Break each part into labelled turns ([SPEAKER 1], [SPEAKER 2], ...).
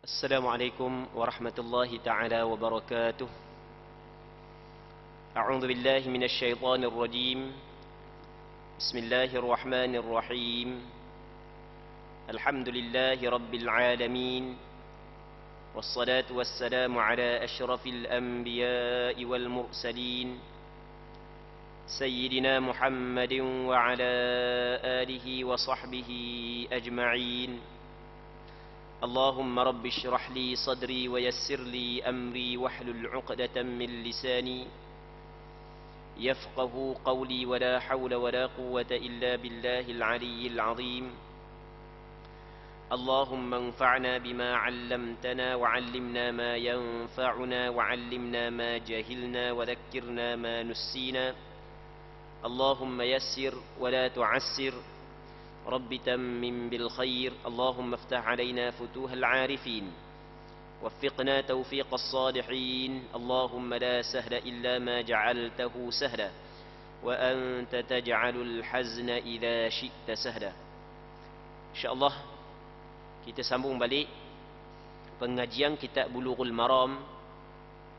[SPEAKER 1] السلام عليكم ورحمة الله تعالى وبركاته. أعوذ بالله من الشيطان الرجيم. بسم الله الرحمن الرحيم. الحمد لله رب العالمين، والصلاة والسلام على أشرف الأنبياء والمرسلين سيدنا محمد وعلى آله وصحبه أجمعين. اللهم رب اشرح لي صدري ويسر لي أمري واحلل عقدة من لساني يفقه قولي، ولا حول ولا قوة إلا بالله العلي العظيم. اللهم انفعنا بما علمتنا وعلمنا ما ينفعنا وعلمنا ما جهلنا وذكرنا ما نسينا. اللهم يسر ولا تعسر، رب تمم بالخير. اللهم افتح علينا فتوح العارفين، وفقنا توفيق الصالحين. اللهم لا سهل إلا ما جعلته سهلا، وأنت تجعل الحزن إذا شئت سهلا. InsyaAllah kita sambung balik pengajian kitab Bulughul Maram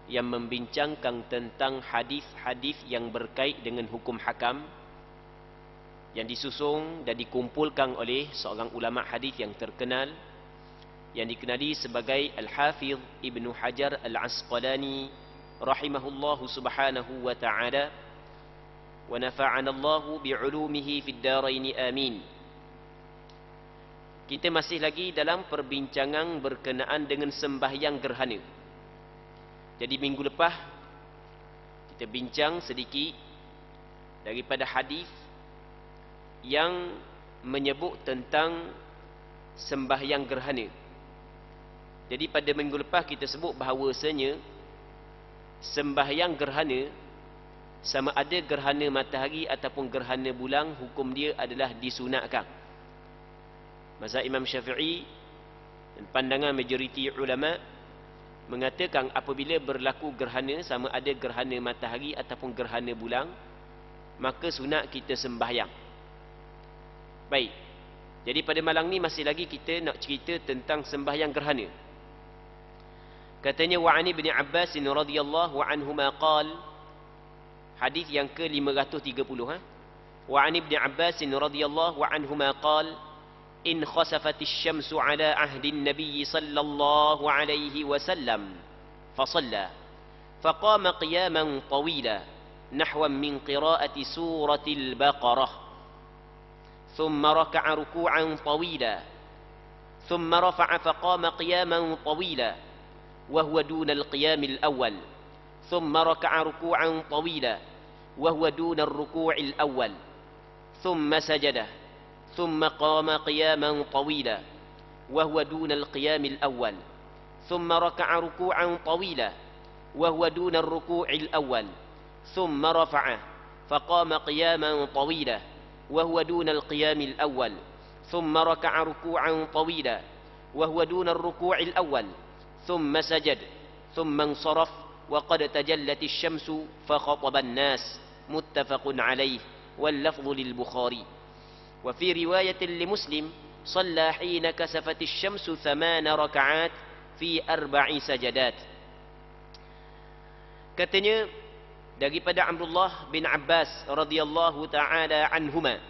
[SPEAKER 1] yang membincangkan tentang hadis-hadis yang berkait dengan hukum hakam, yang disusun dan dikumpulkan oleh seorang ulama hadis yang terkenal yang dikenali sebagai Al-Hafidh Ibnu Hajar Al-Asqalani rahimahullahu subhanahu wa ta'ala, wa nafa'ana Allahu bi'ulumihi fid darain amin. Kita masih lagi dalam perbincangan berkenaan dengan sembahyang gerhana. Jadi minggu lepas kita bincang sedikit daripada hadis yang menyebut tentang sembahyang gerhana. Jadi pada minggu lepas kita sebut bahawasanya sembahyang gerhana, sama ada gerhana matahari ataupun gerhana bulan, hukum dia adalah disunatkan. Mazhab Imam Syafi'i dan pandangan majoriti ulama mengatakan apabila berlaku gerhana, sama ada gerhana matahari ataupun gerhana bulan, maka sunat kita sembahyang. Baik, jadi pada malam ni masih lagi kita nak cerita tentang sembahyang gerhana. Katanya wa'ani bin Abbas radhiyallahu anhuma qal, hadis yang ke-530 wa'ani bin Abbas radhiyallahu anhuma qal, in khasafatish syamsu ala ahdi an-nabiy sallallahu alaihi wasallam fasalla faqama qiyaman tawila nahwan min qira'ati suratil baqarah, ثم ركع ركوعا طويلا، ثم رفع فقام قياما طويلا وهو دون القيام الأول، ثم ركع ركوعا طويلا وهو دون الركوع الأول، ثم سجد، ثم قام قياما طويلا وهو دون القيام الأول، ثم ركع ركوعا طويلا وهو دون الركوع الأول، ثم رفع فقام قياما طويلا وهو دون القيام الأول، ثم ركع ركوعا طويلا وهو دون الركوع الأول، ثم سجد، ثم انصرف وقد تجلت الشمس فخطب الناس. متفق عليه، واللفظ للبخاري. وفي رواية لمسلم صلى حين كسفت الشمس 8 ركعات في 4 سجدات. Katanya daripada Abdullah bin Abbas radhiyallahu taala anhuma,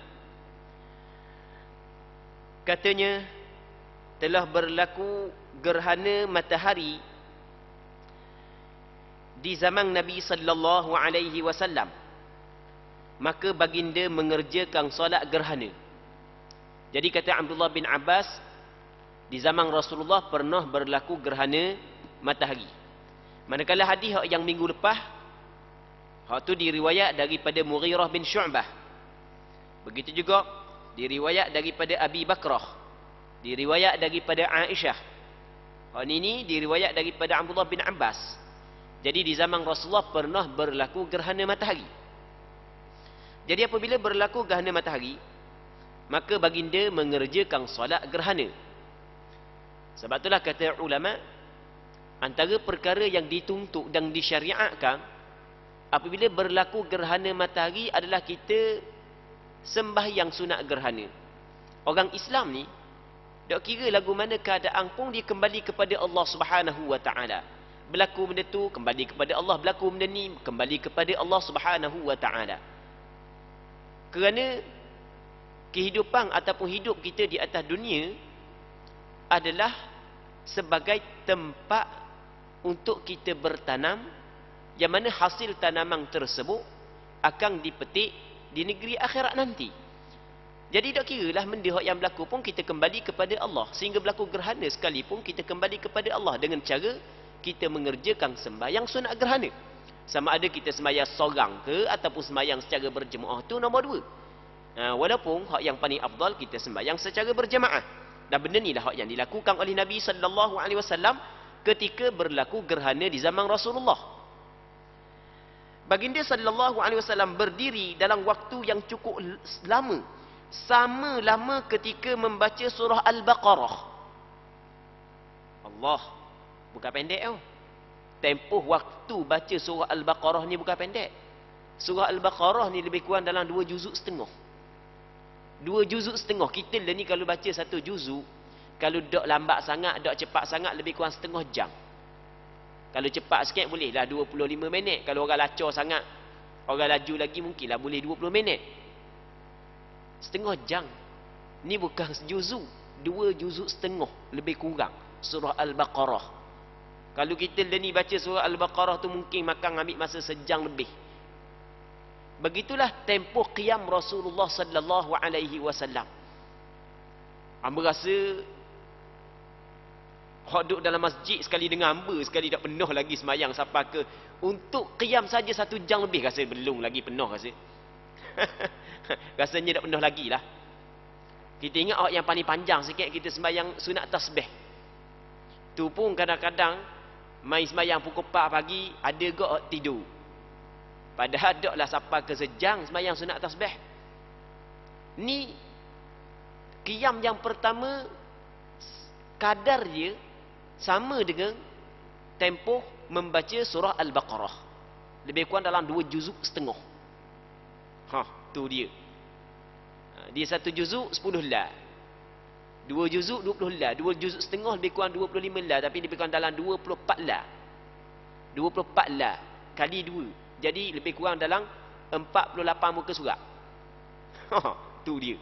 [SPEAKER 1] katanya telah berlaku gerhana matahari di zaman Nabi sallallahu alaihi wasallam, maka baginda mengerjakan solat gerhana. Jadi kata Abdullah bin Abbas, di zaman Rasulullah pernah berlaku gerhana matahari. Manakala hadis yang minggu lepas, hak tu diriwayat daripada Mughirah bin Syu'bah. Begitu juga diriwayat daripada Abi Bakrah, diriwayat daripada Aisyah. Hak ini diriwayat daripada Abdullah bin Abbas. Jadi di zaman Rasulullah pernah berlaku gerhana matahari. Jadi apabila berlaku gerhana matahari, maka baginda mengerjakan solat gerhana. Sebab itulah kata ulama, antara perkara yang dituntut dan disyariatkan apabila berlaku gerhana matahari adalah kita sembahyang sunat gerhana. Orang Islam ni Tak kira lagu mana keadaan pun dia kembali kepada Allah Subhanahu wa taala. Berlaku benda tu kembali kepada Allah, berlaku benda ni kembali kepada Allah Subhanahu wa taala. Kerana kehidupan ataupun hidup kita di atas dunia adalah sebagai tempat untuk kita bertanam, yang mana hasil tanaman tersebut akan dipetik di negeri akhirat nanti. Jadi tak kira lah benda yang berlaku pun kita kembali kepada Allah. Sehingga berlaku gerhana sekalipun kita kembali kepada Allah dengan cara kita mengerjakan sembahyang sunat gerhana. Sama ada kita sembahyang seorang ke ataupun sembahyang secara berjemaah, tu nombor dua. Walaupun hak yang paling afdal kita sembahyang secara berjemaah. Dan benda ni lah hak yang dilakukan oleh Nabi sallallahu alaihi wasallam ketika berlaku gerhana di zaman Rasulullah. Baginda sallallahu alaihi wasallam berdiri dalam waktu yang cukup lama, sama lama ketika membaca surah Al-Baqarah. Allah, bukan pendek tau. Tempoh waktu baca surah Al-Baqarah ni bukan pendek. Surah Al-Baqarah ni lebih kurang dalam 2 juzuk setengah. 2 juzuk setengah. Kita ni kalau baca 1 juzuk, kalau dok lambat sangat, dok cepat sangat, lebih kurang setengah jam. Kalau cepat sikit boleh lah 25 minit. Kalau orang lacur sangat, orang laju lagi mungkinlah boleh 20 minit. Setengah jam. Ni bukan juzuk, 2 juzuk setengah lebih kurang surah Al-Baqarah. Kalau kita ni baca surah Al-Baqarah tu mungkin makan ambil masa sejam lebih. Begitulah tempoh qiyam Rasulullah sallallahu alaihi wasallam. Hamba rasa hok duduk dalam masjid sekali dengan hamba sekali tak penuh lagi semayang sampai ke untuk qiyam saja 1 jam lebih, rasa belum lagi penuh rasa. Rasanya tak penuh lagi lah. Kita ingat orang yang paling panjang sikit kita sembahyang sunat tasbih. Tu pun kadang-kadang mai sembahyang pukul 4 pagi ada gak tidur. Padahal daklah sampai ke sejam sembahyang sunat tasbih. Ni qiyam yang pertama kadar dia sama dengan tempoh membaca surah Al-Baqarah. Lebih kurang dalam 2 juzuk setengah. Tu dia. Dia 1 juzuk 10 lah. 2 juzuk 20 lah. 2 juzuk setengah lebih kurang 25 lah. Tapi lebih kurang dalam 24 lah. 24 lah kali 2. Jadi lebih kurang dalam 48 muka surat. Tu dia.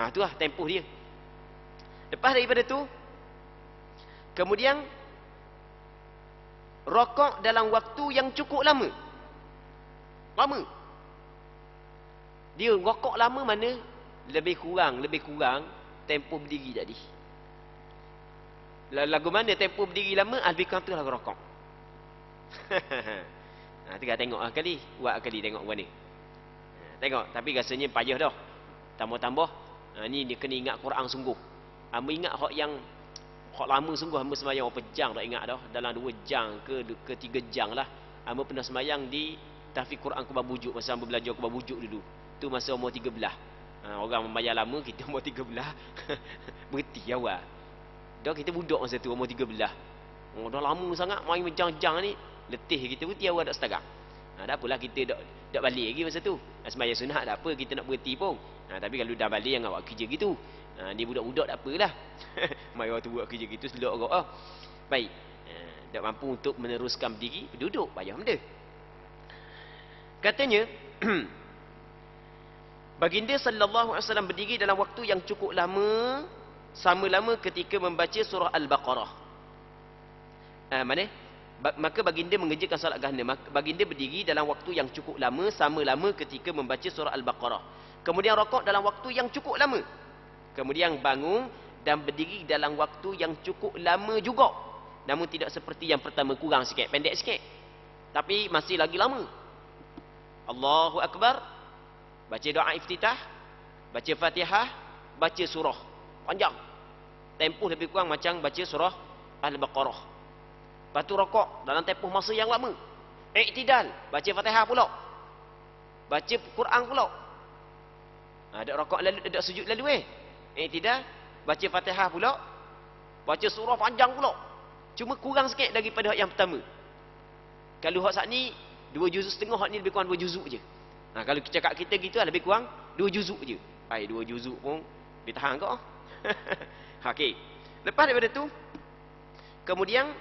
[SPEAKER 1] Tu lah tempoh dia. Lepas daripada tu, kemudian rokok dalam waktu yang cukup lama. Dia rokok lama mana? Lebih kurang tempoh berdiri tadi. Lagu mana tempoh berdiri lama? Lebih kurang tu lagu rokok. Tengah tengok kali. Buat kali tengok buat ni. Tengok. Tapi rasanya payah dah. Tambah-tambah. Ni dia kena ingat Quran sungguh. Hamba ingat hak lama sungguh. Hamba semayang berapa jam tak ingat dah. Dalam 2 jam ke 3 jam lah. Hamba pernah semayang di tahfiz Quran Kubah Bujuk. Masa hamba belajar Kubah Bujuk dulu. Tu masa umur 13. Orang membayar lama, kita umur 13. Berhenti awal. Dah kita budak masa tu umur 13. Dah lama sangat main menjang-jang ni. Letih kita berhenti awal tak sekarang. Tak apalah kita tak balik lagi masa tu. Sembahyang sunat tak apa, kita nak berhenti pun. Tapi kalau dah balik jangan buat kerja gitu. Dia budak-budak tak apalah. Mai waktu buat kerja gitu selok orang. Baik. Tak mampu untuk meneruskan berdiri, duduk payah benda. Katanya Baginda sallallahu alaihi wasallam berdiri dalam waktu yang cukup lama, sama lama ketika membaca surah Al-Baqarah. Maka baginda mengerjakan salat gerhana. Baginda berdiri dalam waktu yang cukup lama, sama lama ketika membaca surah Al-Baqarah. Kemudian rokok dalam waktu yang cukup lama. Kemudian bangun dan berdiri dalam waktu yang cukup lama juga. Namun tidak seperti yang pertama, kurang sikit, pendek sikit. Tapi masih lagi lama. Allahu Akbar. Baca doa iftitah, baca Fatihah, baca surah. Panjang. Tempoh lebih kurang macam baca surah Al-Baqarah. Lepas tu rokok dalam tempoh masa yang lama. Iktidal, baca Fatihah pula. Baca Quran pula. Ada rokok lalu, ada sujud lalu Iktidal, baca Fatihah pula. Baca surah panjang pula. Cuma kurang sikit daripada hak yang pertama. Kalau hak saat ni 2 juzuk setengah, hak ni lebih kurang 2 juzuk je. Kalau cakap kita gitu lebih kurang 2 juzuk je. 2 juzuk pun dia tahan kau. Okey. Lepas daripada tu, kemudian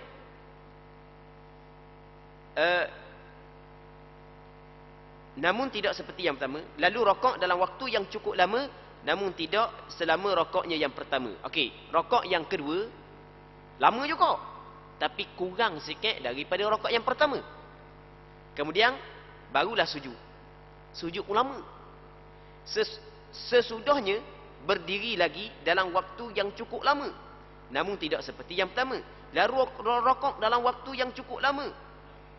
[SPEAKER 1] namun tidak seperti yang pertama. Lalu rokok dalam waktu yang cukup lama, namun tidak selama rokoknya yang pertama. Okey, rokok yang kedua lama juga, tapi kurang sikit daripada rokok yang pertama. Kemudian barulah sujud. Sujud ulama. Sesudahnya berdiri lagi dalam waktu yang cukup lama, namun tidak seperti yang pertama. Lalu rokok dalam waktu yang cukup lama,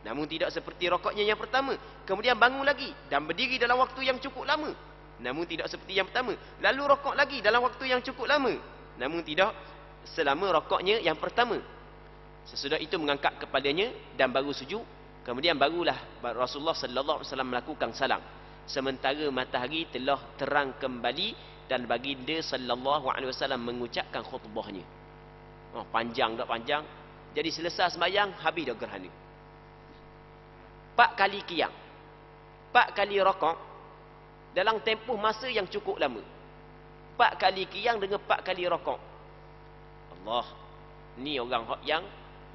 [SPEAKER 1] namun tidak seperti rokoknya yang pertama. Kemudian bangun lagi dan berdiri dalam waktu yang cukup lama, namun tidak seperti yang pertama. Lalu rokok lagi dalam waktu yang cukup lama, namun tidak selama rokoknya yang pertama. Sesudah itu mengangkat kepalanya dan baru sujud. Kemudian barulah Rasulullah sallallahu alaihi wasallam melakukan salam, sementara matahari telah terang kembali dan baginda sallallahu alaihi wasallam mengucapkan khutbahnya. Panjang tak panjang. Jadi selesai sembahyang, habis dah gerhana. 4 kali qiyam, 4 kali rokok dalam tempoh masa yang cukup lama. 4 kali qiyam dengan 4 kali rokok. Allah, ni orang yang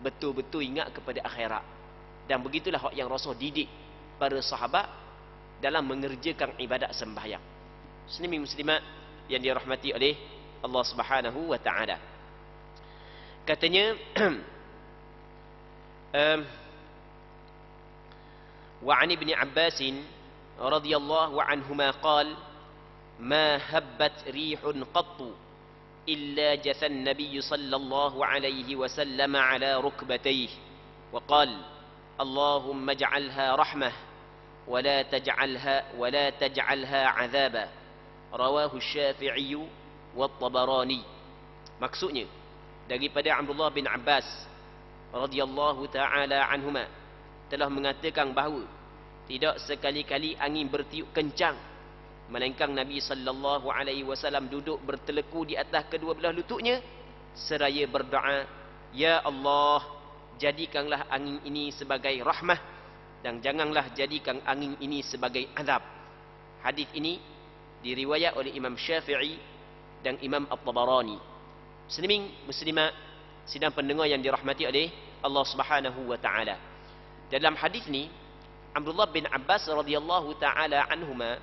[SPEAKER 1] betul-betul ingat kepada akhirat. Dan begitulah yang Rasul didik para sahabat dalam mengerjakan ibadat sembahyang. Muslimin muslimat yang dirahmati oleh Allah Subhanahu wa taala. Katanya wa 'an Ibn Abbas radhiyallahu anhuma qala ma habbat rihun qattu illa jatha an-nabiy sallallahu alaihi wasallam ala rukbatayhi wa qala Allahumma ij'alha rahmah wa la taj'alha 'adzaban. Rawahu Asy-Syafi'i wa At-Tabarani. Maksudnya daripada Abdullah bin Abbas radhiyallahu taala anhuma telah mengatakan bahawa tidak sekali-kali angin bertiup kencang melainkan Nabi sallallahu alaihi wasallam duduk berteleku di atas kedua belah lututnya seraya berdoa, ya Allah, jadikanlah angin ini sebagai rahmah dan janganlah jadikan angin ini sebagai azab. Hadis ini diriwayat oleh Imam Syafi'i dan Imam At-Tabarani. Muslimin muslimat sidang pendengar yang dirahmati oleh Allah Subhanahu wa taala. Dalam hadis ni Abdullah bin Abbas radhiyallahu taala anhuma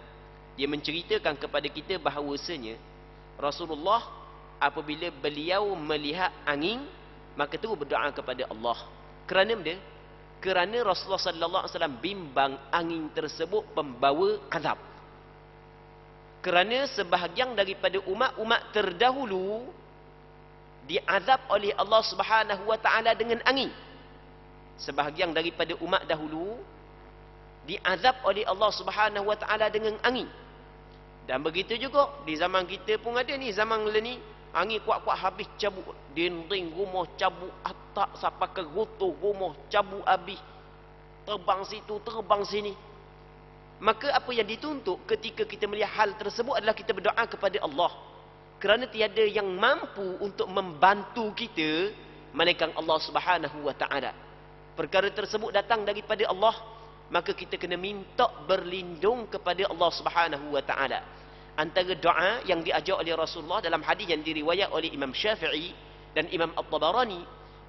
[SPEAKER 1] dia menceritakan kepada kita bahawasanya Rasulullah apabila beliau melihat angin maka terus berdoa kepada Allah. Kerana benda? Kerana Rasulullah sallallahu alaihi wasallam bimbang angin tersebut pembawa azab. Kerana sebahagian daripada umat-umat terdahulu diazab oleh Allah Subhanahu wa taala dengan angin. Sebahagian daripada umat dahulu diazab oleh Allah Subhanahu wa taala dengan angin. Dan begitu juga di zaman kita pun ada ni, zaman ni angin kuat-kuat habis cabut dinding rumah, cabut atap sampai ke runtuh rumah, cabut habis, terbang situ terbang sini. Maka apa yang dituntut ketika kita melihat hal tersebut adalah kita berdoa kepada Allah, kerana tiada yang mampu untuk membantu kita melainkan Allah Subhanahu wa taala. Perkara tersebut datang daripada Allah, maka kita kena minta berlindung kepada Allah Subhanahu wa taala. Antara doa yang diajar oleh Rasulullah dalam hadis yang diriwayat oleh Imam Syafi'i dan Imam At-Tabarani,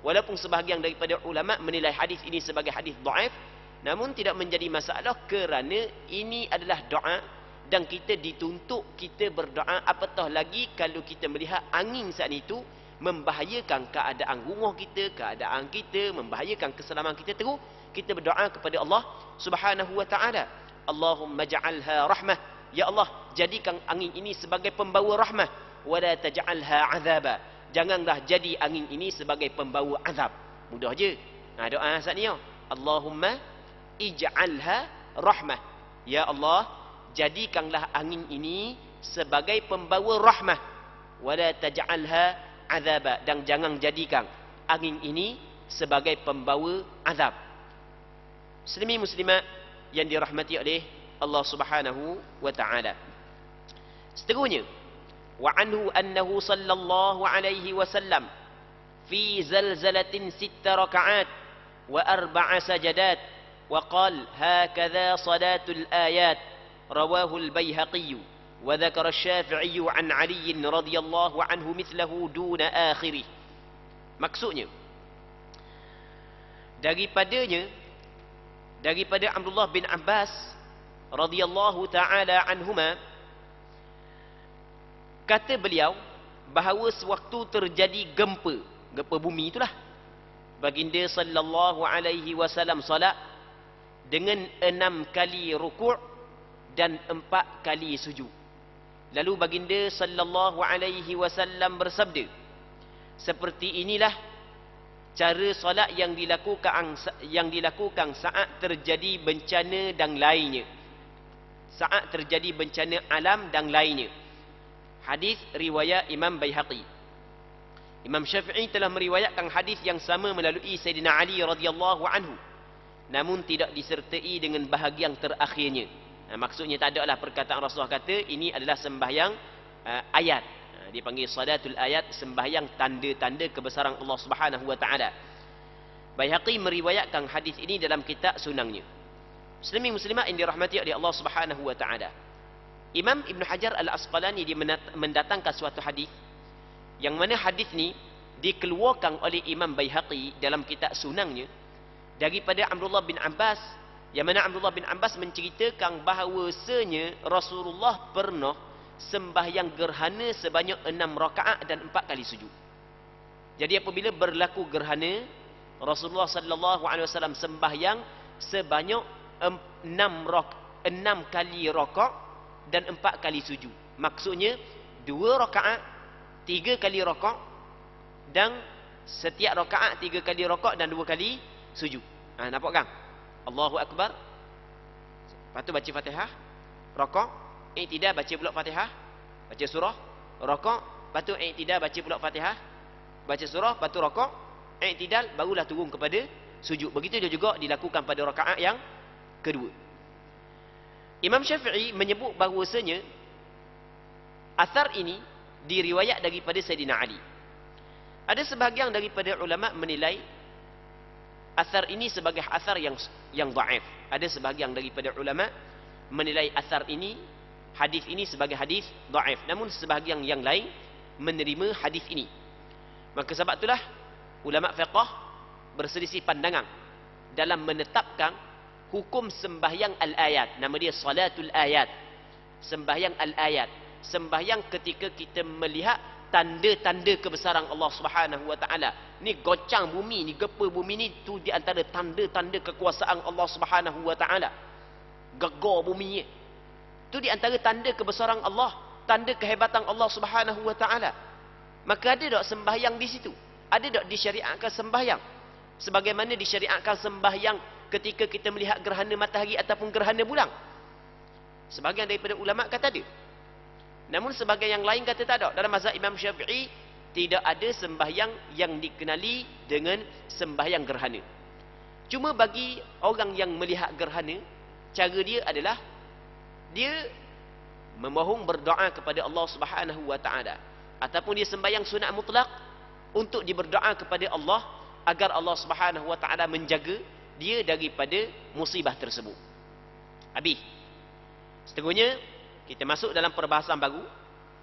[SPEAKER 1] walaupun sebahagian daripada ulama menilai hadis ini sebagai hadis dhaif, namun tidak menjadi masalah kerana ini adalah doa dan kita dituntut kita berdoa, apatah lagi kalau kita melihat angin saat itu membahayakan keadaan rumah kita, keadaan kita, membahayakan keselamatan kita, terus kita berdoa kepada Allah Subhanahu wa taala. Allahumma ja'alha rahmah, ya Allah, jadikan angin ini sebagai pembawa rahmah, wa la taj'alha 'adzaba, janganlah jadi angin ini sebagai pembawa azab. Mudah je. Doa saat ni. Allahumma ij'alha rahmah, ya Allah, jadikanlah angin ini sebagai pembawa rahmah, wa la taj'alha 'adzaba, dan jangan jadikan angin ini sebagai pembawa azab. Muslimin muslimat yang dirahmati oleh Allah Subhanahu wa taala. Seterusnya, wa anhu annahu sallallahu alaihi wasallam fi zalzalatin 6 raka'at wa 4 sajadat wa qala hakadha salatul ayat. Rawahu al-Baihaqi Wa dzakara Asy-Syafi'i 'an 'Ali radhiyallahu anhu mithlahu duna akhirih. Maksudnya daripada Abdullah bin Abbas radhiyallahu taala anhuma, kata beliau bahawa sewaktu terjadi gempa bumi itulah, baginda sallallahu alaihi wasallam salat dengan 6 kali rukuk dan 4 kali sujud. Lalu baginda sallallahu alaihi wasallam bersabda, seperti inilah cara solat yang dilakukan saat terjadi bencana dan lainnya. Saat terjadi bencana alam dan lainnya. Hadis riwayat Imam Baihaqi. Imam Syafi'i telah meriwayatkan hadis yang sama melalui Sayyidina Ali radhiyallahu anhu, namun tidak disertai dengan bahagian terakhirnya. Maksudnya tak adalah perkataan Rasulullah kata ini adalah sembahyang ayat. Dia panggil salatul ayat, sembahyang tanda-tanda kebesaran Allah Subhanahu wa taala. Baihaqi meriwayatkan hadis ini dalam kitab sunangnya. Muslimin muslimat yang dirahmati oleh Allah Subhanahu wa taala. Imam Ibn Hajar Al-Asqalani dia mendatangkan suatu hadis yang mana hadis ni dikeluarkan oleh Imam Baihaqi dalam kitab sunangnya daripada Abdullah bin Abbas, yang mana Abdullah bin Abbas menceritakan bahawasanya Rasulullah pernah sembahyang gerhana sebanyak 6 rakaat dan 4 kali sujud. Jadi apabila berlaku gerhana, Rasulullah sallallahu alaihi wasallam sembahyang sebanyak 6 kali rakaat dan 4 kali sujud. Maksudnya 2 rakaat, 3 kali rakaat, dan setiap rakaat 3 kali rakaat dan 2 kali sujud. Nampak kan? Allahu Akbar, lepas tu baca Fatihah, rakaat, i'tidal baca pula Fatihah, baca surah, rakaat, lepas tu i'tidal baca pula Fatihah, baca surah, lepas tu rakaat, i'tidal, barulah turun kepada sujud. Begitu juga dilakukan pada rakaat yang kedua. Imam Syafi'i menyebut bahawasanya asar ini diriwayat daripada Sayyidina Ali. Ada sebahagian daripada ulama menilai asar ini sebagai asar yang dhaif. Ada sebahagian daripada ulama menilai asar ini, hadis ini sebagai hadis dhaif. Namun sebahagian yang lain menerima hadis ini. Maka sebab itulah ulama fiqh berselisih pandangan dalam menetapkan hukum sembahyang al-ayat. Nama dia salatul ayat. Sembahyang al-ayat. Sembahyang ketika kita melihat tanda-tanda kebesaran Allah Subhanahu wa taala. Ni goncang bumi, ni gempa bumi ni tu di antara tanda-tanda kekuasaan Allah Subhanahu wa taala. Gegar bumi ni. Tu di antara tanda kebesaran Allah, tanda kehebatan Allah Subhanahu wa taala. Maka ada tak sembahyang di situ? Ada tak disyariatkan sembahyang? Sebagaimana disyariatkan sembahyang ketika kita melihat gerhana matahari ataupun gerhana bulan. Sebahagian daripada ulama kata ada. Namun sebahagian yang lain kata tak ada. Dalam mazhab Imam Syafi'i tidak ada sembahyang yang dikenali dengan sembahyang gerhana. Cuma bagi orang yang melihat gerhana, cara dia adalah dia memohon berdoa kepada Allah Subhanahu wa taala, ataupun dia sembahyang sunat mutlak untuk diberdoa kepada Allah agar Allah Subhanahu wa taala menjaga dia daripada musibah tersebut. Habis. Seterusnya kita masuk dalam perbahasan baru,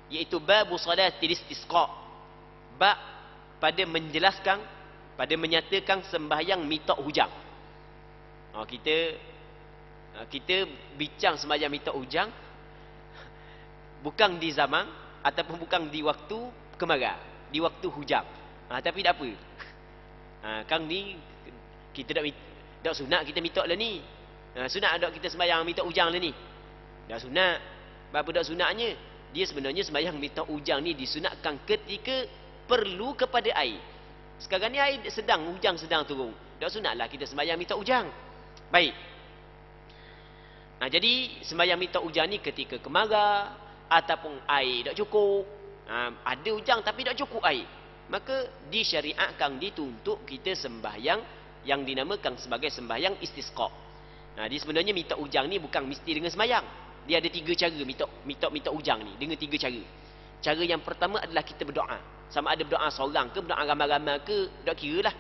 [SPEAKER 1] iaitu bab salatil istisqa. Bab pada menjelaskan, pada menyatakan sembahyang minta hujan. Kita bincang sembahyang minta hujan bukan di zaman ataupun bukan di waktu kemarau, di waktu hujan. Tapi tak apa. Kang ni kita dak sunat kita minta lah ni. Sunat dak kita sembahyang minta hujan lah ni. Dak sunat. Apa dak sunatnya? Dia sebenarnya sembahyang minta hujan ni disunatkan ketika perlu kepada air. Sekarang ni air sedang, hujan sedang turun. Dak sunatlah kita sembahyang minta hujan. Baik. Jadi sembahyang minta hujan ni ketika kemarau ataupun air tak cukup. Ada hujan tapi tak cukup air. Maka disyariatkan, dituntut kita sembahyang yang dinamakan sebagai sembahyang istisqa. Dia sebenarnya minta hujan ni bukan mesti dengan sembahyang. Dia ada 3 cara minta hujan ni, dengan 3 cara. Cara yang pertama adalah kita berdoa. Sama ada berdoa seorang ke, berdoa ramai-ramai ke, tak kira lah.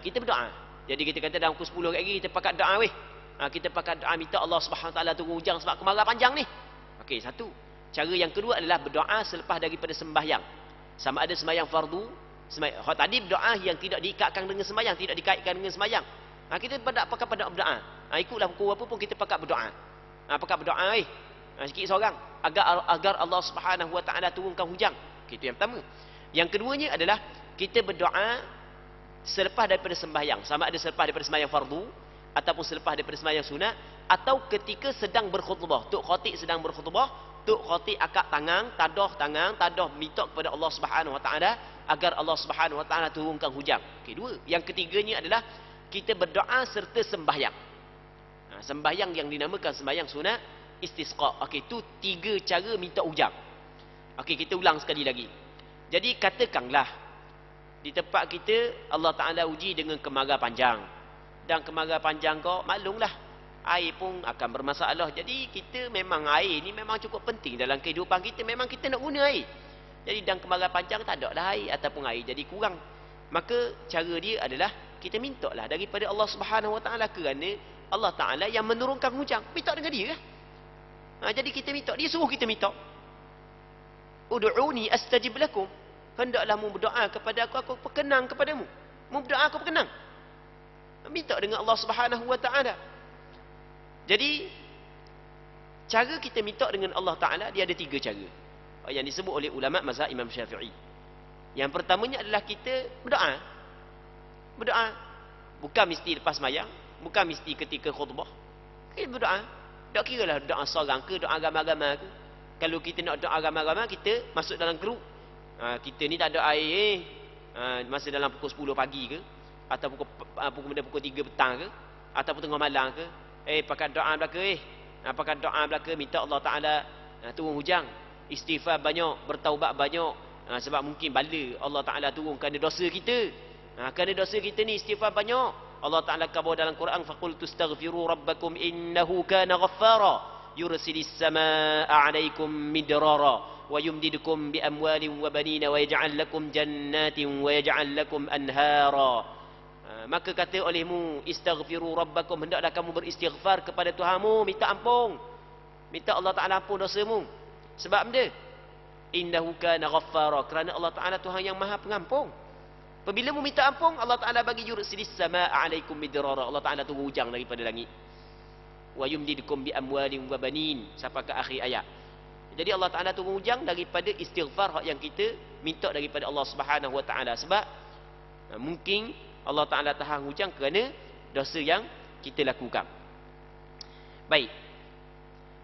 [SPEAKER 1] Kita berdoa. Jadi kita kata dalam pukul 10 lagi kita pakat doa weh. Kita pakat doa minta Allah Subhanahu Wa Taala turun hujan sebab kemarau panjang ni. Okey, satu. Cara yang kedua adalah berdoa selepas daripada sembahyang. Sama ada sembahyang fardu, tadi berdoa yang tidak diikatkan dengan sembahyang, tidak dikaitkan dengan sembahyang. Kita pakai pada berdoa. Ikutlah pukul apa pun kita pakai berdoa. Pakai berdoa sikit seorang agar Allah Subhanahu Wa Taala turunkan hujan. Itu yang pertama. Yang keduanya adalah kita berdoa selepas daripada sembahyang, sama ada selepas daripada sembahyang fardu ataupun selepas daripada sembahyang sunat, atau ketika sedang berkhutbah. Tok khatib sedang berkhutbah, tok khatib akak tangan, tadah minta kepada Allah Subhanahu Wa Taala agar Allah Subhanahu Wa Taala turunkan hujan. Dua. Yang ketiganya adalah kita berdoa serta sembahyang. Sembahyang yang dinamakan sembahyang sunat istisqa. Itu 3 cara minta hujan. Kita ulang sekali lagi. Jadi katakanlah di tempat kita Allah Ta'ala uji dengan kemarau panjang. Dan kemarau panjang kau maklumlah, air pun akan bermasalah. Jadi kita memang air ni memang cukup penting dalam kehidupan kita. Memang kita nak guna air. Jadi dan kemarau panjang tak ada lah air ataupun air jadi kurang. Maka cara dia adalah kita minta lah daripada Allah Subhanahu Wa Ta'ala, kerana Allah Ta'ala yang menurunkan hujan. Minta dengan dia lah. Jadi kita minta. Dia suruh kita minta. Ud'uni astajib lakum. Hendaklah mu berdoa kepada aku perkenan kepadamu. Mu berdoa, aku perkenan. Minta dengan Allah Subhanahu Wa Ta'ala. Jadi cara kita minta dengan Allah Ta'ala, dia ada 3 cara yang disebut oleh ulama mazhab Imam Syafi'i. Yang pertamanya adalah kita berdoa. Bukan mesti lepas sembahyang, bukan mesti ketika khutbah. Kita berdoa. Tak kira lah doa seorang ke, doa agama-agama ke. Kalau kita nak doa agama-agama, kita masuk dalam grup. Kita ni tak ada air masa dalam pukul 10 pagi ke, atau pukul 3 petang ke, ataupun tengah malam ke. Pakai doa belaka pakai doa belaka, minta Allah Ta'ala turun hujan. Istighfar banyak, bertaubat banyak. Sebab mungkin bala Allah Ta'ala turun kerana dosa kita. Kerana dosa kita ni istighfar banyak. Allah Ta'ala khabar dalam Quran, faqultu astaghfiru rabbakum innahu kana ghaffara yursilis samaa'a 'alaikum midrara wa yumdidukum bi amwalin wa banina wa yaj'al lakum jannatin wa yaj'al lakum anhara. Maka kata olehmu, istaghfiru rabbakum, hendaklah kamu beristighfar kepada Tuhanmu, minta ampun. Minta Allah Ta'ala ampun dosamu. Sebab benda? Innahu kana ghaffara, kerana Allah Ta'ala Tuhan yang Maha Pengampun. Apabila mu minta ampun, Allah Ta'ala bagi yursilis samaa'a 'alaikum midrara. Allah Ta'ala turun hujan daripada langit. Wa yumdidukum bi amwalin wa banin, sampai ke akhir ayat. Jadi Allah Ta'ala turun hujan daripada istighfar yang kita minta daripada Allah Subhanahu Wa Ta'ala. Sebab mungkin Allah Ta'ala tahan hujan kerana dosa yang kita lakukan. Baik,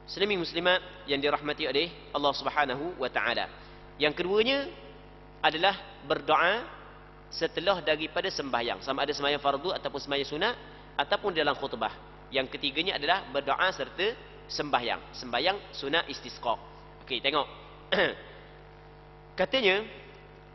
[SPEAKER 1] Muslimin muslimat yang dirahmati oleh Allah Subhanahu Wa Ta'ala. Yang keduanya adalah berdoa setelah daripada sembahyang, sama ada sembahyang fardu ataupun sembahyang sunat ataupun dalam khutbah. Yang ketiganya adalah berdoa serta sembahyang, sembahyang sunat istisqa. Tengok. Katanya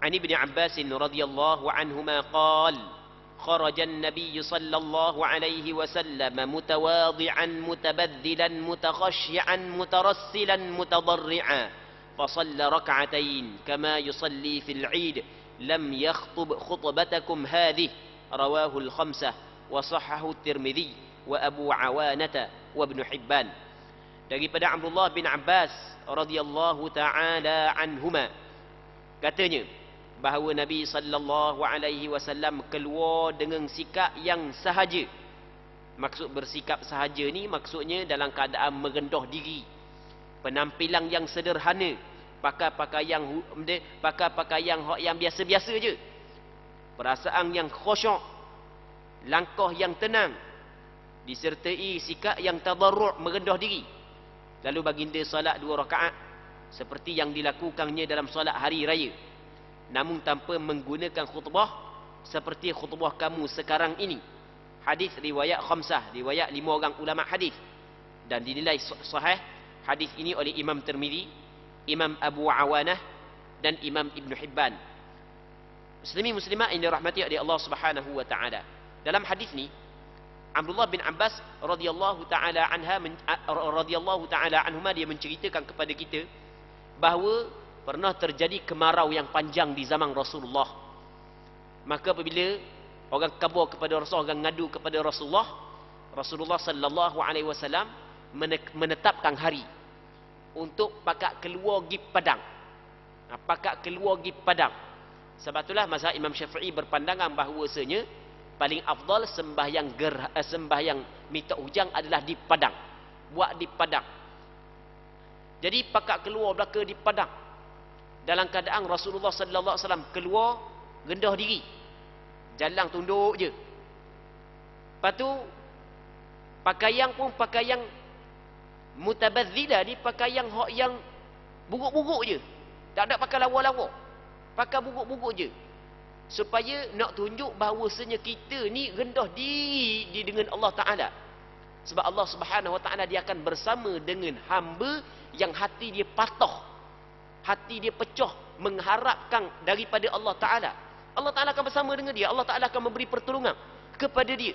[SPEAKER 1] An Ibn Abbas radhiyallahu anhuma qala kharaja an-nabiy sallallahu alaihi wasallam mutawadhi'an mutabaddilan mutakhashshi'an mutarassilan mutadarri'an fa shalla rak'atain kama yusalli fil 'id lam yakhtub khutbatakum hadhihi rawahu al-khamsah wa sahahu at-Tirmidzi wa Abu Awanata wa Ibn Hibban. Daripada Abdullah bin Abbas radhiyallahu taala anhuma, katanya bahawa Nabi sallallahu alaihi wasallam keluar dengan sikap yang sahaja. Maksud bersikap sahaja ni maksudnya dalam keadaan merendah diri, penampilan yang sederhana, pakai pakaian yang biasa-biasa je, perasaan yang khusyuk, langkah yang tenang, disertai sikap yang tadarru', merendah diri. Lalu baginda solat 2 rakaat seperti yang dilakukannya dalam solat hari raya, namun tanpa menggunakan khutbah seperti khutbah kamu sekarang ini. Hadis riwayat khamsah, riwayat 5 orang ulama hadis, dan dinilai sahih hadis ini oleh Imam Tirmidzi, Imam Abu Awanah dan Imam Ibn Hibban. Muslimin muslimat yang dirahmati oleh Allah Subhanahu Wa Ta'ala, dalam hadis ni Abdullah bin Abbas radhiyallahu taala anhuma dia menceritakan kepada kita bahawa pernah terjadi kemarau yang panjang di zaman Rasulullah. Maka apabila orang kabur kepada Rasul, orang ngadu kepada Rasulullah, Rasulullah sallallahu alaihi wasallam menetapkan hari untuk pakak keluar gi padang. Pakak keluar gi padang. Sebab itulah mazhab Imam Syafi'i berpandangan bahawasanya paling afdal sembahyang minta hujang adalah di padang. Buat di padang. Jadi pakak keluar belaka di padang. Dalam keadaan Rasulullah sallallahu alaihi wasallam keluar rendah diri. Jalan tunduk je. Lepas tu pakaian pun pakaian mutabadzila, ni pakaian hak yang buruk-buruk je. Tak ada pakai lawa-lawa. Pakai buruk-buruk je. Supaya nak tunjuk bahawasanya kita ni rendah diri dengan Allah Ta'ala. Sebab Allah Subhanahu Wa Ta'ala dia akan bersama dengan hamba yang hati dia patah. Hati dia pecah mengharapkan daripada Allah Ta'ala. Allah Ta'ala akan bersama dengan dia. Allah Ta'ala akan memberi pertolongan kepada dia.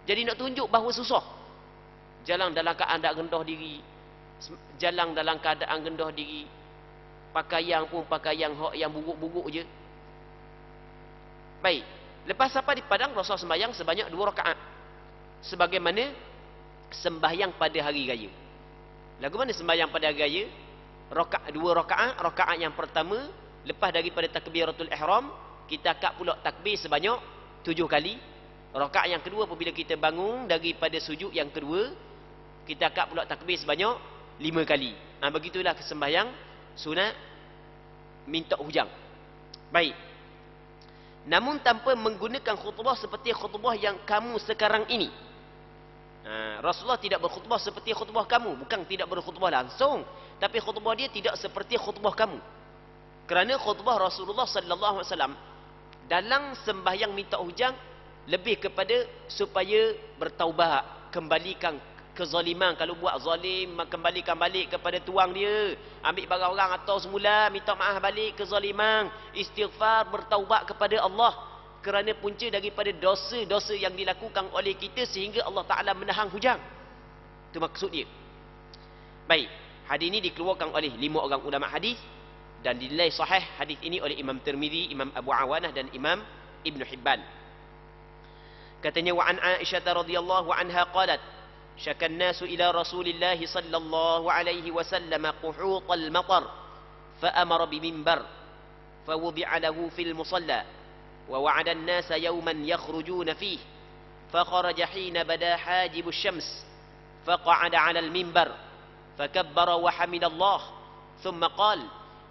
[SPEAKER 1] Jadi nak tunjuk bahawa susah. Jalan dalam keadaan rendah diri. Jalan dalam keadaan rendah diri. Pakaian pun pakaian yang buruk-buruk je. Baik. Lepas sampai di padang, Rasul sembahyang sebanyak 2 rakaat. Sebagaimana sembahyang pada hari raya. Lagu mana sembahyang pada hari raya? 2 rakaat. Rakaat yang pertama, lepas daripada takbiratul ihram, kita akad pula takbir sebanyak 7 kali. Rakaat yang kedua apabila kita bangun daripada sujud yang kedua, kita akad pula takbir sebanyak 5 kali. Begitulah sembahyang sunat minta hujang. Baik. Namun tanpa menggunakan khutbah seperti khutbah yang kamu sekarang ini. Rasulullah tidak berkhutbah seperti khutbah kamu. Bukan tidak berkhutbah langsung, tapi khutbah dia tidak seperti khutbah kamu. Kerana khutbah Rasulullah sallallahu alaihi wasallam dalam sembahyang minta hujang lebih kepada supaya bertaubat, kembalikan kezaliman. Kalau buat zalim, kembalikan balik kepada tuang dia. Ambil barang orang atau semula, minta maaf balik kezaliman, istighfar, bertaubat kepada Allah. Kerana punca daripada dosa-dosa yang dilakukan oleh kita sehingga Allah Ta'ala menahan hujang. Itu maksud dia. Baik, hadis ini dikeluarkan oleh 5 orang ulama hadis dan dinilai sahih hadis ini oleh Imam Tirmizi, Imam Abu Awanah dan Imam Ibn Hibban. Katanya wa an Aisyah radhiyallahu anha qalat syaka an-nasu ila Rasulillah sallallahu alaihi wasallam quhut al-matar fa amara bi minbar fa wudi'a lahu fil musalla ووعد الناس يوما يخرجون فيه فخرج حين بدا حاجب الشمس فقعد على المنبر فكبر وحمد الله ثم قال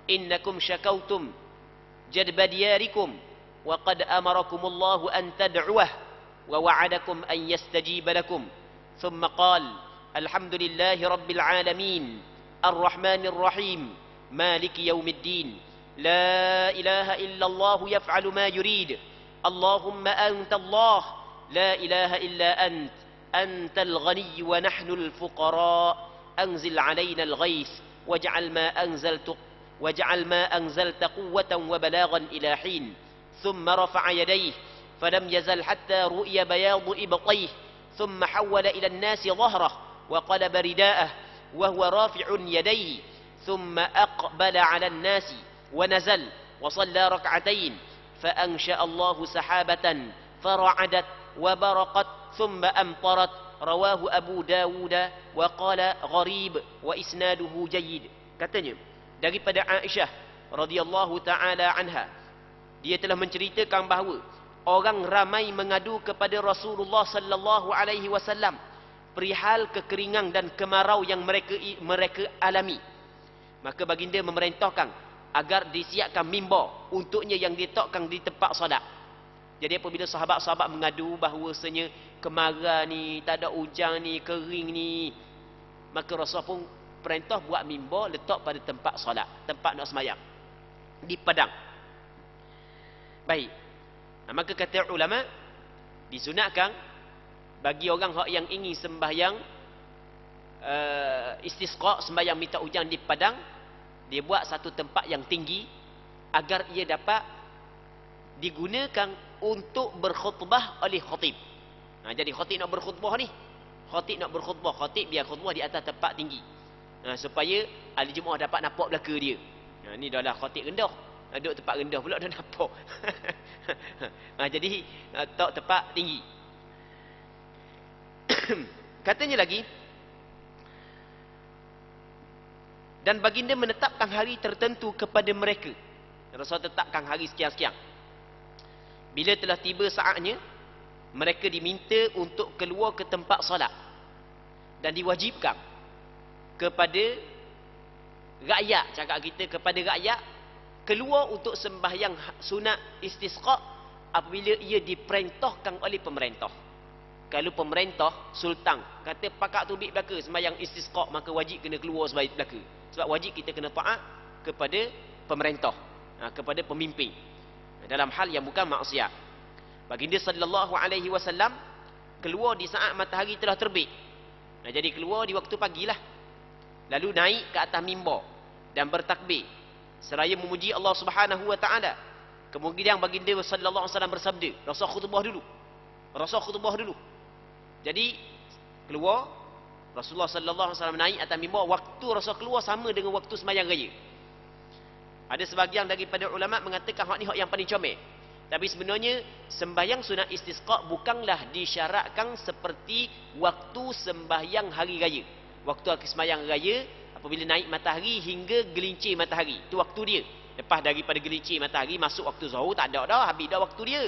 [SPEAKER 1] إنكم شكوتم جدب دياركم وقد أمركم الله أن تدعوه ووعدكم أن يستجيب لكم ثم قال الحمد لله رب العالمين الرحمن الرحيم مالك يوم الدين لا إله إلا الله يفعل ما يريد اللهم أنت الله لا إله إلا أنت أنت الغني ونحن الفقراء أنزل علينا الغيث واجعل ما أنزلت قوة وبلاغا إلى حين ثم رفع يديه فلم يزل حتى رؤي بياض إبطيه ثم حول إلى الناس ظهره وقلب رداءه وهو رافع يديه ثم أقبل على الناس ونزل وصلى ركعتين فأنشأ الله سحابة فرعدت وبرقت ثم أمطرت رواه أبو داود وقال غريب وإسناده جيد. Katanya daripada Aisyah radhiyallahu taala anha, dia telah menceritakan bahawa orang ramai mengadu kepada Rasulullah sallallahu alaihi wasallam perihal kekeringan dan kemarau yang mereka alami. Maka baginda memerintahkan agar disiapkan mimbar untuknya yang diletakkan di tempat solat. Jadi apabila sahabat-sahabat mengadu bahawasanya kemarau ni, tak ada hujan ni, kering ni, maka Rasul pun perintah buat mimbar letak pada tempat solat, tempat nak sembahyang di padang. Baik. Maka kata ulama disunatkan bagi orang yang ingin sembahyang istisqa, sembahyang minta hujan di padang, dia buat satu tempat yang tinggi agar ia dapat digunakan untuk berkhutbah oleh khatib. Jadi khatib nak berkhutbah ni, khatib biar khutbah di atas tempat tinggi. Supaya ahli Jumaat dapat nampak belaka dia. Ni dah lah khatib rendah. Duduk tempat rendah pula dah nampak. Jadi tak tempat tinggi. Katanya lagi, Dan baginda menetapkan hari tertentu kepada mereka. Rasul tetapkan hari sekian-sekian. Bila telah tiba saatnya, mereka diminta untuk keluar ke tempat solat. Dan diwajibkan kepada rakyat, cakap kita kepada rakyat, keluar untuk sembahyang sunat istisqa apabila ia diperintahkan oleh pemerintah. Kalau pemerintah, sultan, kata pakak tubik belaka sembahyang istisqa, maka wajib kena keluar sembahyang belaka. Sebab wajib kita kena taat kepada pemerintah, kepada pemimpin, dalam hal yang bukan maksiat. Baginda sallallahu alaihi wasallam keluar di saat matahari telah terbit. Jadi keluar di waktu pagilah. Lalu naik ke atas mimbar dan bertakbir seraya memuji Allah Subhanahu wa taala. Kemudian baginda sallallahu alaihi wasallam bersabda, Rasul khutbah dulu. Rasul khutbah dulu. Jadi keluar, Rasulullah sallallahu alaihi wasallam naik atas mimbar, waktu Rasul keluar sama dengan waktu sembahyang raya. Ada sebahagian daripada ulama mengatakan hak ni hak yang paling comel. Tapi sebenarnya sembahyang sunat istisqa bukanlah disyaratkan seperti waktu sembahyang hari raya. Waktu sembahyang raya apabila naik matahari hingga gelincir matahari, itu waktu dia. Lepas daripada gelincir matahari masuk waktu zuhur, tak ada dah, habis dah waktu dia.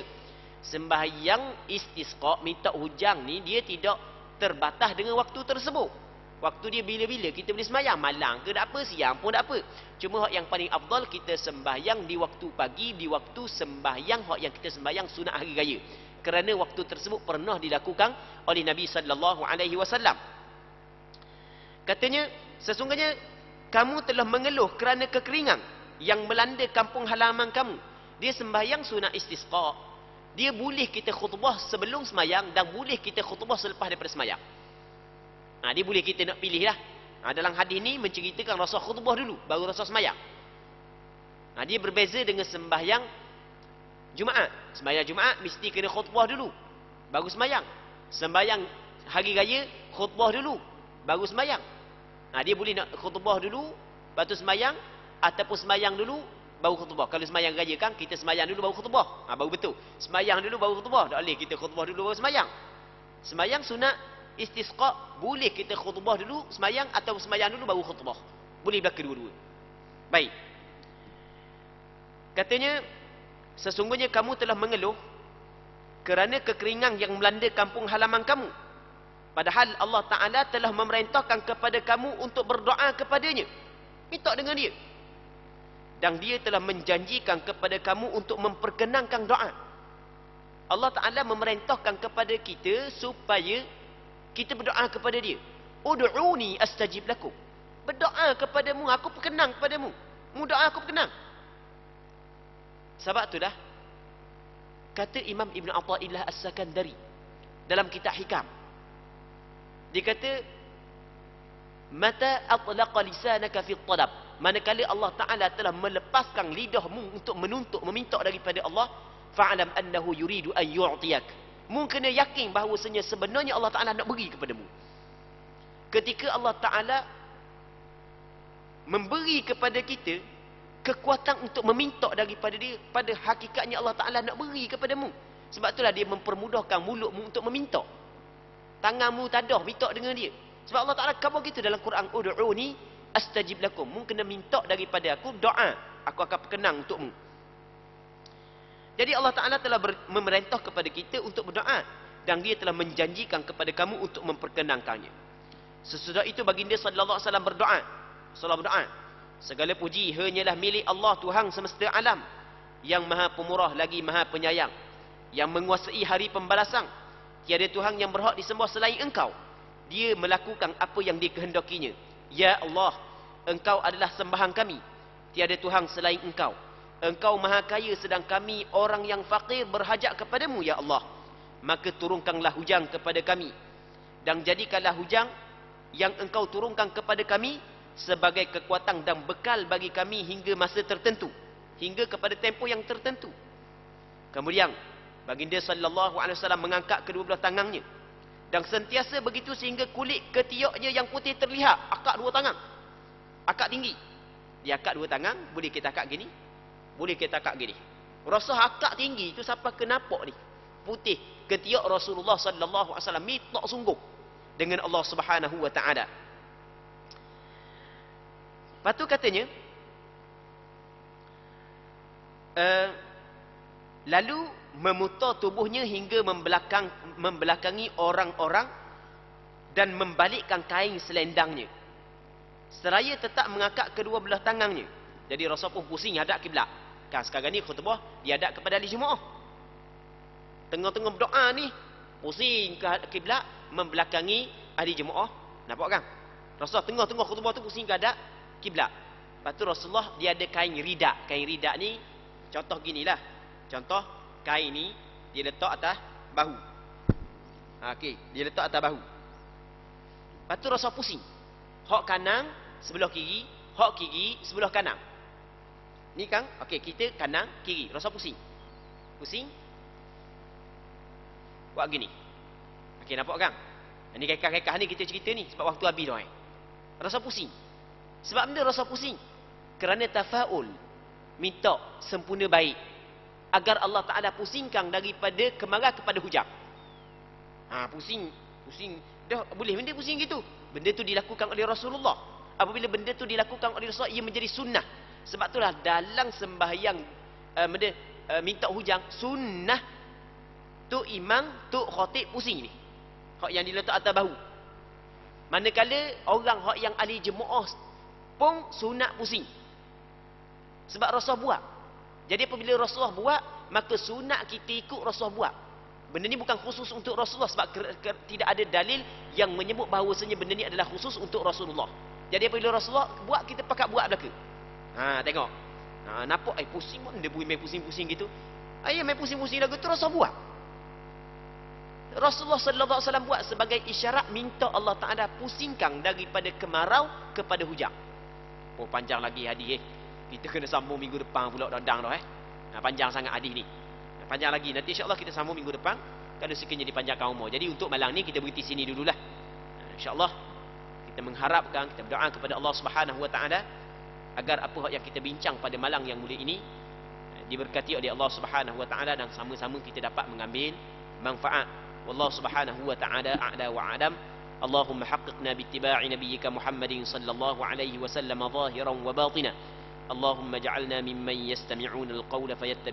[SPEAKER 1] Sembahyang istisqa minta hujan ni dia tidak terbatas dengan waktu tersebut. Waktu dia bila-bila kita boleh sembahyang, malam ke tak apa, siang pun tak apa. Cuma hak yang paling afdal kita sembahyang di waktu pagi, di waktu sembahyang hak yang kita sembahyang sunat hari raya. Kerana waktu tersebut pernah dilakukan oleh Nabi sallallahu alaihi wasallam. Katanya, sesungguhnya kamu telah mengeluh kerana kekeringan yang melanda kampung halaman kamu. Dia sembahyang sunat istisqa. Dia boleh kita khutbah sebelum sembahyang dan boleh kita khutbah selepas daripada sembahyang. Dia boleh kita nak pilih lah. Dalam hadis ni menceritakan Rasul khutbah dulu, baru Rasul sembahyang. Dia berbeza dengan sembahyang Jumaat. Sembahyang Jumaat mesti kena khutbah dulu, baru sembahyang. Sembahyang hari raya khutbah dulu, baru sembahyang. Dia boleh nak khutbah dulu, lepas tu sembahyang, ataupun sembahyang dulu, baru khutbah. Kalau sembahyang raya kan, kita sembahyang dulu baru khutbah. Baru betul. Sembahyang dulu baru khutbah. Tak boleh kita khutbah dulu baru sembahyang. Sembahyang sunat istisqa boleh kita khutbah dulu sembahyang atau sembahyang dulu baru khutbah. Boleh belaka dua-dua. Baik. Katanya, sesungguhnya kamu telah mengeluh kerana kekeringan yang melanda kampung halaman kamu. Padahal Allah Ta'ala telah memerintahkan kepada kamu untuk berdoa kepadanya. Minta dengan dia. Dan dia telah menjanjikan kepada kamu untuk memperkenankan doa. Allah Ta'ala memerintahkan kepada kita supaya kita berdoa kepada dia. Ud'uni astajib lakum. Berdoa kepadamu, aku perkenang kepadamu. Mu doa, aku perkenang. Sebab tu dah, kata Imam Ibn Atha'illah As-Sakandari dalam kitab Hikam. Dia kata, mata atlaqa lisanaka fi talab. Manakala Allah Ta'ala telah melepaskan lidahmu untuk menuntut, meminta daripada Allah, fa'alam annahu yuridu an yu'tiyak. Mu kena yakin bahawasanya sebenarnya Allah Ta'ala nak beri kepadamu. Ketika Allah Ta'ala memberi kepada kita kekuatan untuk meminta daripada dia, pada hakikatnya Allah Ta'ala nak beri kepadamu. Sebab itulah dia mempermudahkan mulutmu untuk meminta. Tanganmu tadah, minta dengan dia. Sebab Allah Ta'ala khabar kita dalam Quran, ud'uni astajib lakum. Mu kena minta daripada aku, doa, aku akan perkenang untukmu. Jadi Allah Ta'ala telah memerintah kepada kita untuk berdoa. Dan dia telah menjanjikan kepada kamu untuk memperkenankannya. Sesudah itu baginda sallallahu alaihi wasallam berdoa. Salam berdoa. Segala puji hanyalah milik Allah Tuhan semesta alam, yang maha pemurah lagi maha penyayang, yang menguasai hari pembalasan. Tiada Tuhan yang berhak disembah selain Engkau. Dia melakukan apa yang dikehendakinya. Ya Allah, Engkau adalah sembahan kami. Tiada Tuhan selain Engkau. Engkau maha kaya sedang kami orang yang fakir berhajat kepadamu, ya Allah. Maka turunkanlah hujan kepada kami. Dan jadikanlah hujan yang Engkau turunkan kepada kami sebagai kekuatan dan bekal bagi kami hingga masa tertentu. Hingga kepada tempoh yang tertentu. Kemudian, baginda sallallahu alaihi wasallam mengangkat kedua belah tangannya. Dan sentiasa begitu sehingga kulit ketiaknya yang putih terlihat. Akak dua tangan. Akak tinggi. Dia akak dua tangan, boleh kita akak gini. Boleh kita akak gini. Rasa akak tinggi itu siapa kenapa ni? Putih. Ketiak Rasulullah sallallahu alaihi wasallam minta sungguh dengan Allah Subhanahu wa taala. Lepas tu katanya, lalu memutar tubuhnya hingga membelakangi orang-orang dan membalikkan kain selendangnya, seraya tetap mengangkat kedua belah tangannya. Jadi Rasul pun pusing hadap kiblat. Kan sekarang ni khutbah dihadap kepada ahli Jumaat. Tengah-tengah berdoa ni pusing ke kiblat, membelakangi ahli Jumaat. Nampak kan? Rasul tengah-tengah khutbah tu pusing ke hadap kiblat. Lepas tu Rasulullah dia ada kain ridak. Kain ridak ni contoh ginilah. Contoh kain ni dia letak atas bahu. Okey, dia letak atas bahu. Lepas tu Rasul pusing. Hak kanan sebelah kiri, hak kiri sebelah kanan. Ni kan? Okey, kita kanan, kiri. Rasul pusing. Pusing. Buat gini. Okey, nampak kan? Ini kekah-kekah ni kita cerita ni sebab waktu habis dah. Rasul pusing. Sebab benda Rasul pusing? Kerana tafaul, minta sempurna baik agar Allah Ta'ala pusingkan daripada kemarah kepada hujang. Pusing dah boleh benda pusing gitu. Benda tu dilakukan oleh Rasulullah. Apabila benda tu dilakukan oleh Rasulullah, ia menjadi sunnah. Sebab itulah dalam sembahyang minta hujang, sunnah tu imam, tu khatib pusing ni. Hak yang diletak atas bahu. Manakala orang hak yang ahli jemaah pun sunat pusing. Sebab Rasul buat. Jadi apabila Rasulullah buat, maka sunat kita ikut Rasulullah buat. Benda ni bukan khusus untuk Rasulullah sebab tidak ada dalil yang menyebut bahawasanya benda ni adalah khusus untuk Rasulullah. Jadi apabila Rasulullah buat, kita pakat buat belaka. Tengok. Nampak pusing pun dia main pusing-pusing gitu. Main pusing-pusing lagu tu Rasul buat. Rasulullah sallallahu alaihi wasallam buat sebagai isyarat minta Allah Taala pusingkan daripada kemarau kepada hujang. Panjang lagi hadis Kita kena sambung minggu depan pula dadang dah Panjang sangat hadis ni. Panjang lagi. Nanti insya-Allah kita sambung minggu depan kalau sekiranya dipanjangkan umur. Jadi untuk malam ni kita berhenti sini dululah. Insya-Allah kita mengharapkan, kita berdoa kepada Allah Subhanahu wa taala agar apa yang kita bincang pada malam yang mulia ini diberkati oleh Allah Subhanahu wa taala dan sama-sama kita dapat mengambil manfaat. Wallahu Subhanahu wa taala a'la wa a'lam. Allahumma haqqiqna bittiba'i nabiyyika Muhammadin sallallahu alaihi wasallam zahiran wa batinan. Allahumma ij'alna mimman yastami'una al-qawla fayattabi'una